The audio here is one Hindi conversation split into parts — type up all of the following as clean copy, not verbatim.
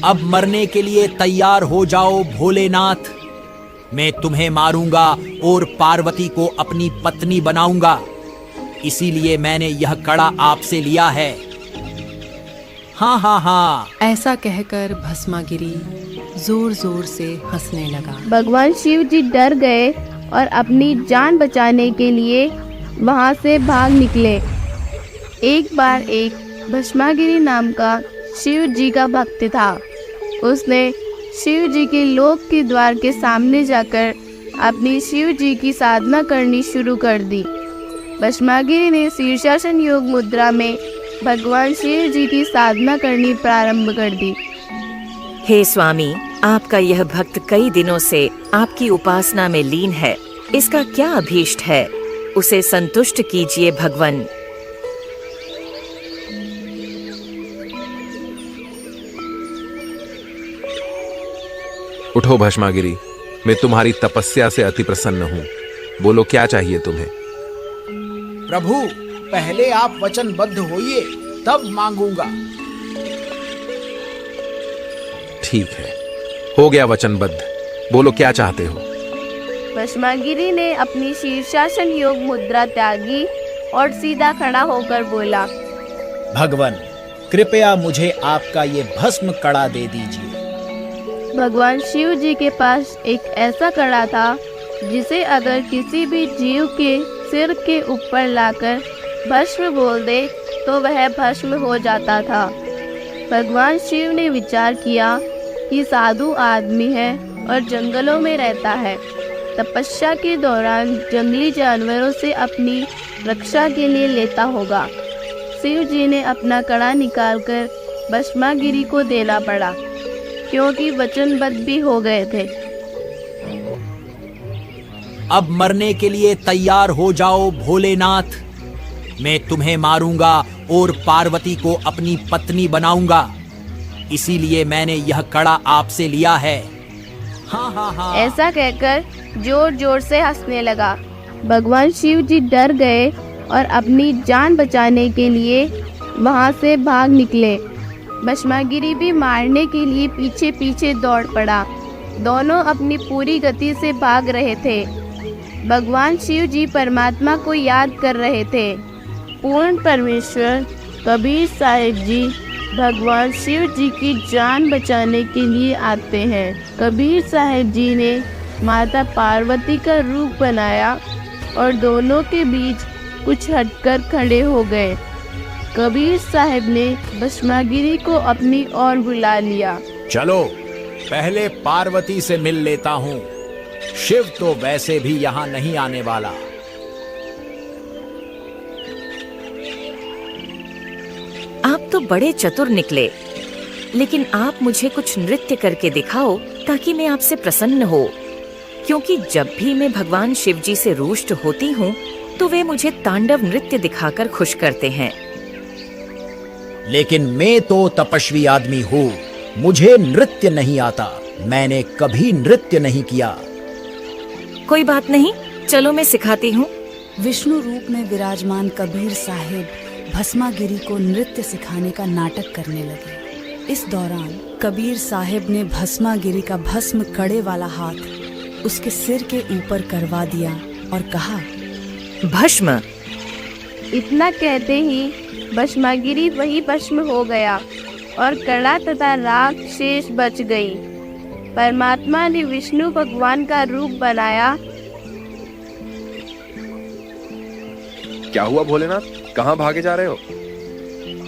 अब मरने के लिए तैयार हो जाओ भोलेनाथ। मैं तुम्हें मारूंगा और पार्वती को अपनी पत्नी बनाऊंगा। इसीलिए मैंने यह कड़ा आपसे लिया है। हाँ हाँ हाँ। ऐसा कहकर भस्मागिरी जोर जोर से हंसने लगा। भगवान शिव जी डर गए और अपनी जान बचाने के लिए वहां से भाग निकले। एक बार एक भस्मागिरी नाम का शिव जी का भक्त था। उसने शिव जी के लोक के द्वार के सामने जाकर अपनी शिव जी की साधना करनी शुरू कर दी। भस्मागिरी ने शीर्षासन योग मुद्रा में भगवान शिव जी की साधना करनी प्रारंभ कर दी। हे स्वामी, आपका यह भक्त कई दिनों से आपकी उपासना में लीन है। इसका क्या अभीष्ट है? उसे संतुष्ट कीजिए भगवान। उठो भस्मागिरी, मैं तुम्हारी तपस्या से अति प्रसन्न हूँ। बोलो क्या चाहिए तुम्हें? प्रभु, पहले आप वचनबद्ध होइए, तब मांगूंगा। ठीक है, हो गया वचनबद्ध। बोलो क्या चाहते हो? भस्मागिरी ने अपनी शीर्षासन योग मुद्रा त्यागी और सीधा खड़ा होकर बोला, भगवान, कृपया मुझे आपका ये भस्म कड़ा दे दीजिए। भगवान शिव जी के पास एक ऐसा कड़ा था जिसे अगर किसी भी जीव के सिर के ऊपर लाकर भस्म बोल दे तो वह भस्म हो जाता था। भगवान शिव ने विचार किया कि साधु आदमी है और जंगलों में रहता है। तपस्या के दौरान जंगली जानवरों से अपनी रक्षा के लिए लेता होगा। शिव जी ने अपना कड़ा निकालकर भस्मागिरी को देना पड़ा, क्योंकि वचनबद्ध भी हो गए थे। अब मरने के लिए तैयार हो जाओ भोलेनाथ। मैं तुम्हें मारूंगा और पार्वती को अपनी पत्नी बनाऊंगा। इसीलिए मैंने यह कड़ा आपसे लिया है। हाँ हाँ हाँ। ऐसा कहकर जोर जोर से हंसने लगा। भगवान शिव जी डर गए और अपनी जान बचाने के लिए वहां से भाग निकले। भस्मागिरी भी मारने के लिए पीछे पीछे दौड़ पड़ा। दोनों अपनी पूरी गति से भाग रहे थे। भगवान शिव जी परमात्मा को याद कर रहे थे। पूर्ण परमेश्वर कबीर साहिब जी भगवान शिव जी की जान बचाने के लिए आते हैं। कबीर साहिब जी ने माता पार्वती का रूप बनाया और दोनों के बीच कुछ हटकर खड़े हो गए। कबीर साहिब ने भस्मागिरी को अपनी ओर बुला लिया। चलो, पहले पार्वती से मिल लेता हूँ। शिव तो वैसे भी यहाँ नहीं आने वाला। आप तो बड़े चतुर निकले, लेकिन आप मुझे कुछ नृत्य करके दिखाओ ताकि मैं आपसे प्रसन्न हो। क्योंकि जब भी मैं भगवान शिव जी से रुष्ट होती हूँ तो वे मुझे तांडव नृत्य दिखाकर खुश करते हैं। लेकिन मैं तो तपस्वी आदमी हूँ, मुझे नृत्य नहीं आता। मैंने कभी नृत्य नहीं किया। कोई बात नहीं, चलो मैं सिखाती हूँ। विष्णु रूप में विराजमान कबीर साहिब भस्मागिरी को नृत्य सिखाने का नाटक करने लगे। इस दौरान कबीर साहिब ने भस्मागिरी का भस्म कड़े वाला हाथ उसके सिर के ऊपर करवा दिया और कहा, भस्म। इतना कहते ही भस्मागिरी वही भस्म हो गया और कड़ा तथा राख शेष बच गई। परमात्मा ने विष्णु भगवान का रूप बनाया। क्या हुआ भोलेनाथ, कहाँ भागे जा रहे हो?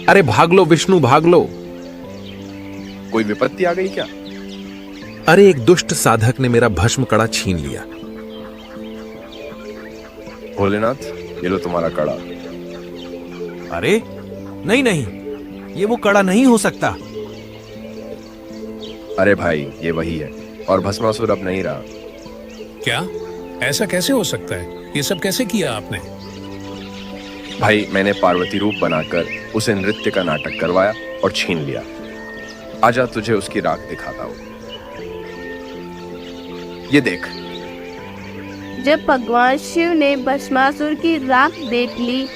अरे भाग लो विष्णु, भाग लो। कोई विपत्ति आ गई क्या? अरे एक दुष्ट साधक ने मेरा भस्म कड़ा छीन लिया। भोलेनाथ, ये लो तुम्हारा कड़ा। अरे नहीं नहीं, ये वो कड़ा नहीं हो सकता। अरे भाई, ये वही है और भस्मासुर अब नहीं रहा। क्या? ऐसा कैसे हो सकता है? ये सब कैसे किया आपने? भाई, मैंने पार्वती रूप बनाकर उसे नृत्य का नाटक करवाया और छीन लिया। आजा तुझे उसकी राख दिखाता हूँ। ये देख। जब भगवान शिव ने भस्मासुर की राख देख ली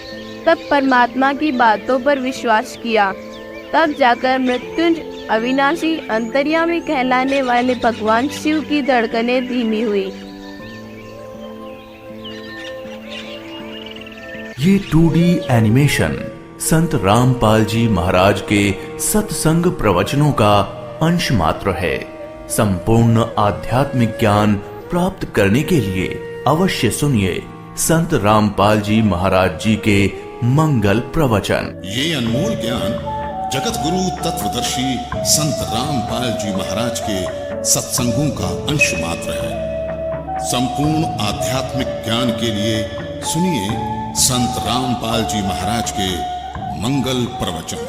तब परमात्मा की बातों पर विश्वास किया। तब जाकर अविनाशी अंतर्यामी कहलाने वाले भगवान शिव की धड़कनें धीमी हुई। ये 2D एनिमेशन संत रामपाल जी महाराज के सत्संग प्रवचनों का अंश मात्र है। संपूर्ण आध्यात्मिक ज्ञान प्राप्त करने के लिए अवश्य सुनिए संत रामपाल जी महाराज जी के मंगल प्रवचन। ये अनमोल ज्ञान जगत गुरु तत्वदर्शी संत रामपाल जी महाराज के सत्संगों का अंश मात्र है। संपूर्ण आध्यात्मिक ज्ञान के लिए सुनिए संत रामपाल जी महाराज के मंगल प्रवचन।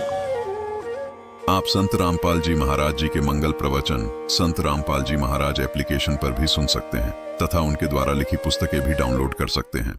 आप संत रामपाल जी महाराज जी के मंगल प्रवचन संत रामपाल जी महाराज एप्लीकेशन पर भी सुन सकते हैं तथा उनके द्वारा लिखी पुस्तकें भी डाउनलोड कर सकते हैं।